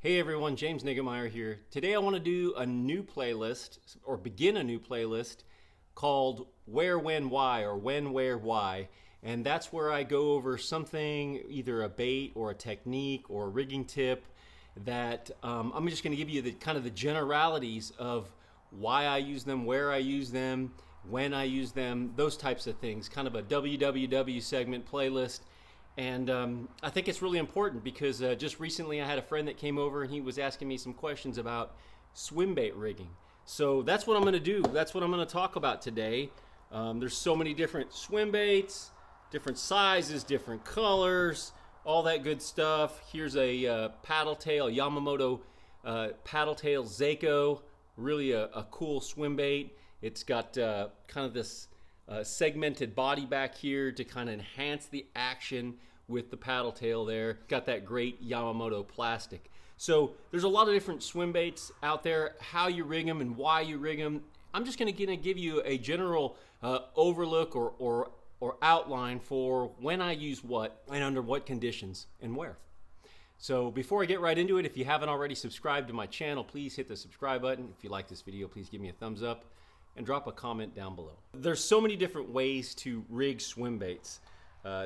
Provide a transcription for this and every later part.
Hey everyone, James Niggemeyer here. Today I want to do a new playlist, or begin a new playlist called Where, When, Why, or When, Where, Why. And that's where I go over something, either a bait or a technique or a rigging tip that I'm just going to give you the kind of the generalities of why I use them, where I use them, when I use them, those types of things. Kind of a WWW segment playlist. And I think it's really important because just recently I had a friend that came over and he was asking me some questions about swim bait rigging. So that's what I'm going to do. That's what I'm going to talk about today. There's so many different swim baits, different sizes, different colors, all that good stuff. Here's a paddle tail, Yamamoto paddle tail Seiko, really a cool swim bait. It's got kind of this segmented body back here to kind of enhance the action with the paddle tail there. Got that great Yamamoto plastic. So there's a lot of different swim baits out there, how you rig them and why you rig them. I'm just going to give you a general overlook or outline for when I use what and under what conditions and where. So before I get right into it, if you haven't already subscribed to my channel, please hit the subscribe button. If you like this video, please give me a thumbs up and drop a comment down below. There's so many different ways to rig swim baits.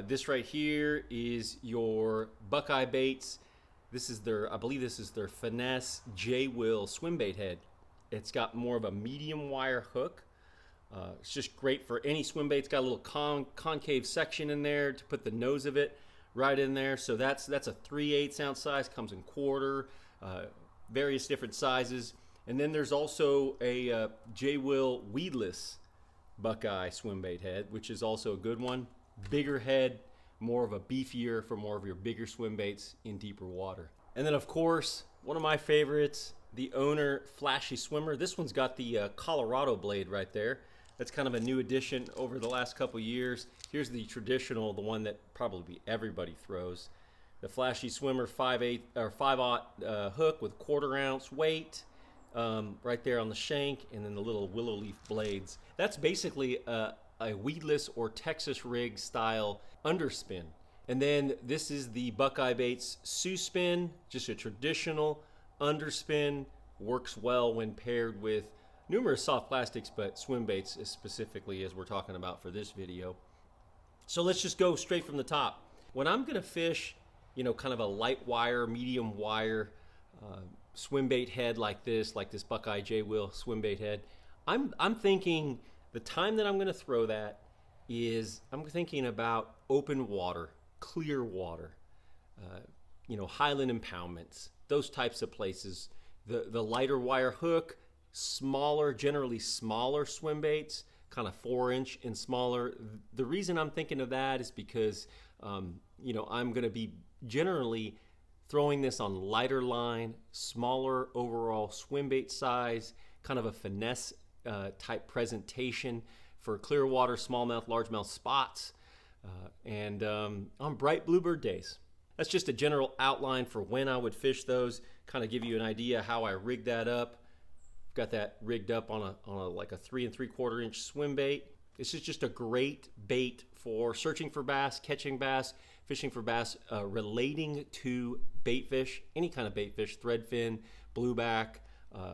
This right here is your Buckeye baits. This is I believe this is their Finesse J-Will swim bait head. It's got more of a medium wire hook. It's just great for any swim bait. It's got a little concave section in there to put the nose of it right in there. So that's a 3/8 ounce size, comes in quarter, various different sizes. And then there's also a J-Will weedless Buckeye swim bait head, which is also a good one. Bigger head, more of a beefier for more of your bigger swim baits in deeper water. And then of course, one of my favorites, the Owner Flashy Swimmer. This one's got the Colorado blade right there. That's kind of a new addition over the last couple years. Here's the traditional, the one that probably everybody throws. The Flashy Swimmer 5/8 or 5/0 hook with 1/4 ounce weight. Right there on the shank, and then the little willow leaf blades. That's basically a weedless or Texas rig style underspin. And then this is the Buckeye Baits Sioux Spin, just a traditional underspin. Works well when paired with numerous soft plastics, but swim baits specifically, as we're talking about for this video. So let's just go straight from the top. When I'm gonna fish, kind of a light wire, medium wire, swim bait head like this Buckeye J-Will swim bait head, I'm thinking the time that I'm going to throw that is I'm thinking about open water, clear water, highland impoundments, those types of places. The lighter wire hook, generally smaller swim baits, kind of 4-inch and smaller. The reason I'm thinking of that is because I'm going to be generally throwing this on lighter line, smaller overall swim bait size, kind of a finesse type presentation for clear water, smallmouth, largemouth spots, and on bright bluebird days. That's just a general outline for when I would fish those, kind of give you an idea how I rig that up. Got that rigged up on a like a 3 3/4 inch swim bait. This is just a great bait for searching for bass, catching bass, fishing for bass relating to bait fish, any kind of bait fish, threadfin, blueback,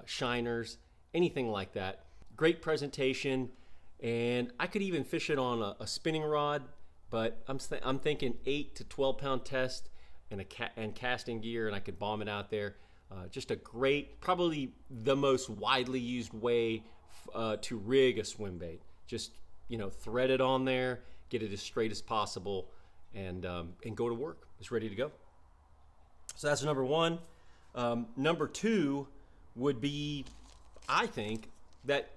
shiners, anything like that. Great presentation, and I could even fish it on a spinning rod, but I'm thinking 8 to 12 pound test and casting gear, and I could bomb it out there. Just a great, probably the most widely used way to rig a swim bait. Just thread it on there, get it as straight as possible, and go to work. It's ready to go. So that's number one. Number two would be, I think, that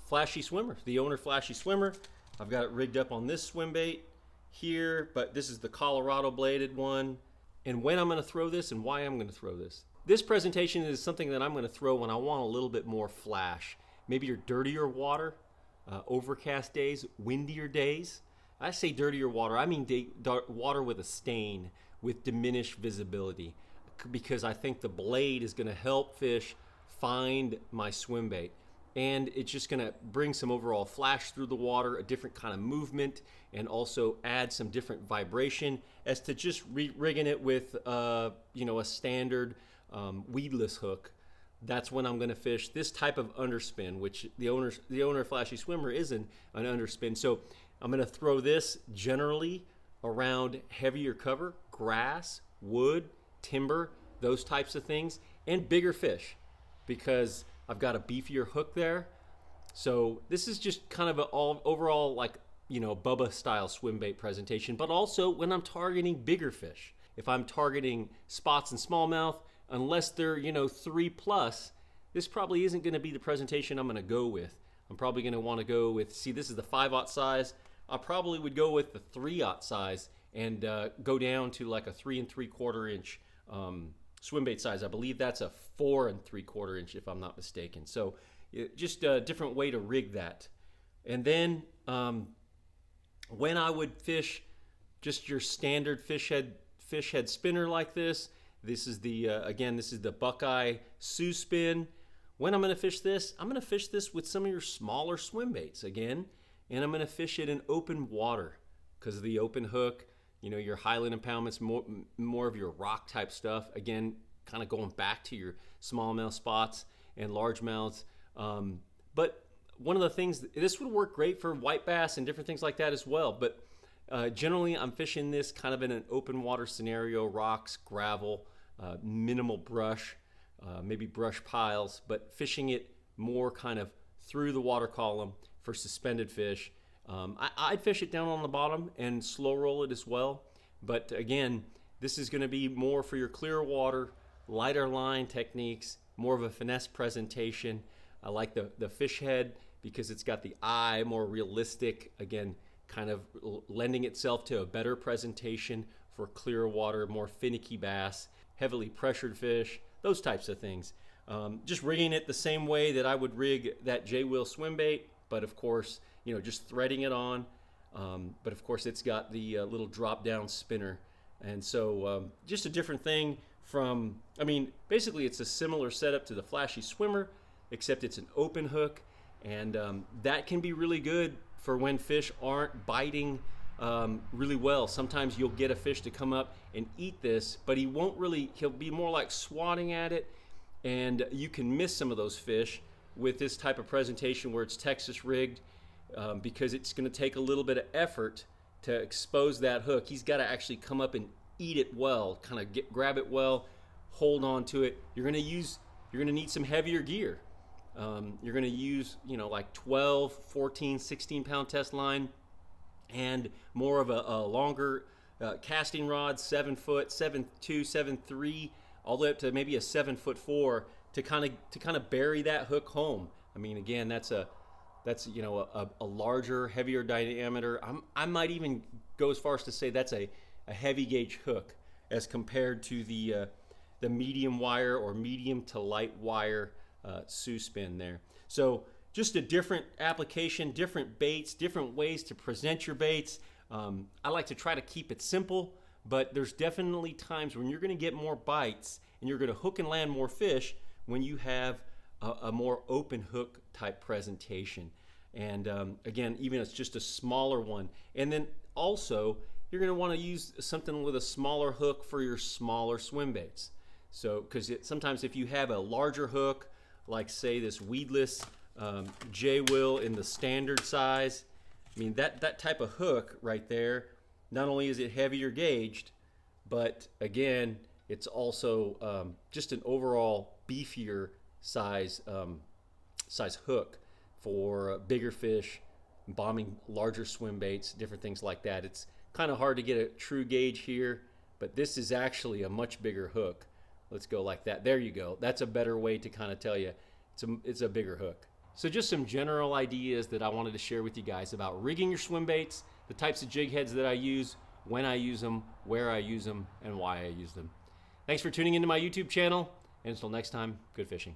Flashy Swimmer, the Owner Flashy Swimmer. I've got it rigged up on this swim bait here, but this is the Colorado bladed one. And when I'm going to throw this and why I'm going to throw this. This presentation is something that I'm going to throw when I want a little bit more flash. Maybe your dirtier water, overcast days, windier days. I say dirtier water, I mean water with a stain, with diminished visibility, because I think the blade is going to help fish find my swim bait. And it's just going to bring some overall flash through the water, a different kind of movement, and also add some different vibration as to just rigging it with a standard weedless hook, that's when I'm going to fish this type of underspin, which the owner of Flashy Swimmer isn't an underspin. So I'm going to throw this generally around heavier cover, grass, wood, timber, those types of things, and bigger fish, because I've got a beefier hook there. So this is just kind of an overall, like, you know, Bubba style swim bait presentation, but also when I'm targeting bigger fish. If I'm targeting spots and smallmouth, unless they're, you know, 3+, this probably isn't going to be the presentation I'm going to go with. I'm probably going to want to go with, see, this is the 5/0 size. I probably would go with the 3/0 size and go down to like a 3 3/4 inch swim bait size. I believe that's a 4 3/4 inch if I'm not mistaken. So just a different way to rig that. And then when I would fish just your standard fish head spinner like this, this is the again, this is the Buckeye Sioux spin. When I'm going to fish this, I'm going to fish this with some of your smaller swim baits again, and I'm going to fish it in open water because of the open hook. You know, your Highland impoundments, more of your rock type stuff. Again, kind of going back to your smallmouth spots and largemouths. But one of the things, this would work great for white bass and different things like that as well. But generally, I'm fishing this kind of in an open water scenario, rocks, gravel, minimal brush, maybe brush piles, but fishing it more kind of through the water column for suspended fish. I'd fish it down on the bottom and slow roll it as well. But again, this is going to be more for your clear water, lighter line techniques, more of a finesse presentation. I like the fish head because it's got the eye, more realistic, again, kind of lending itself to a better presentation for clear water, more finicky bass, heavily pressured fish, those types of things. Just rigging it the same way that I would rig that J-Wheel swim bait, but of course, you know, just threading it on. But of course, it's got the little drop down spinner. And so just a different thing from, I mean, basically it's a similar setup to the Flashy Swimmer, except it's an open hook. And that can be really good for when fish aren't biting really well. Sometimes you'll get a fish to come up and eat this, but he'll be more like swatting at it, and you can miss some of those fish with this type of presentation where it's Texas rigged, because it's going to take a little bit of effort to expose that hook. He's got to actually come up and eat it well, kind of grab it well, hold on to it. You're going to need some heavier gear. You're going to use, you know, like 12, 14, 16 pound test line, and more of a longer casting rod, 7 foot, 7.2, 7.3, all the way up to maybe a 7'4" to kind of bury that hook home. I mean, again, that's you know, a larger, heavier diameter. I might even go as far as to say that's a heavy gauge hook as compared to the medium wire or medium to light wire Sioux spin there. So just a different application, different baits, different ways to present your baits. I like to try to keep it simple, but there's definitely times when you're going to get more bites and you're going to hook and land more fish when you have a more open hook type presentation. And again, even if it's just a smaller one. And then also, you're going to want to use something with a smaller hook for your smaller swim baits. So, because sometimes if you have a larger hook, like say this weedless J-Wheel in the standard size, I mean, that type of hook right there, not only is it heavier gauged, but again, it's also just an overall beefier size hook for bigger fish, bombing larger swim baits, different things like that. It's kind of hard to get a true gauge here, but this is actually a much bigger hook. Let's go like that. There you go. That's a better way to kind of tell you it's a bigger hook. So just some general ideas that I wanted to share with you guys about rigging your swim baits, the types of jig heads that I use, when I use them, where I use them, and why I use them. Thanks for tuning into my YouTube channel, and until next time, good fishing.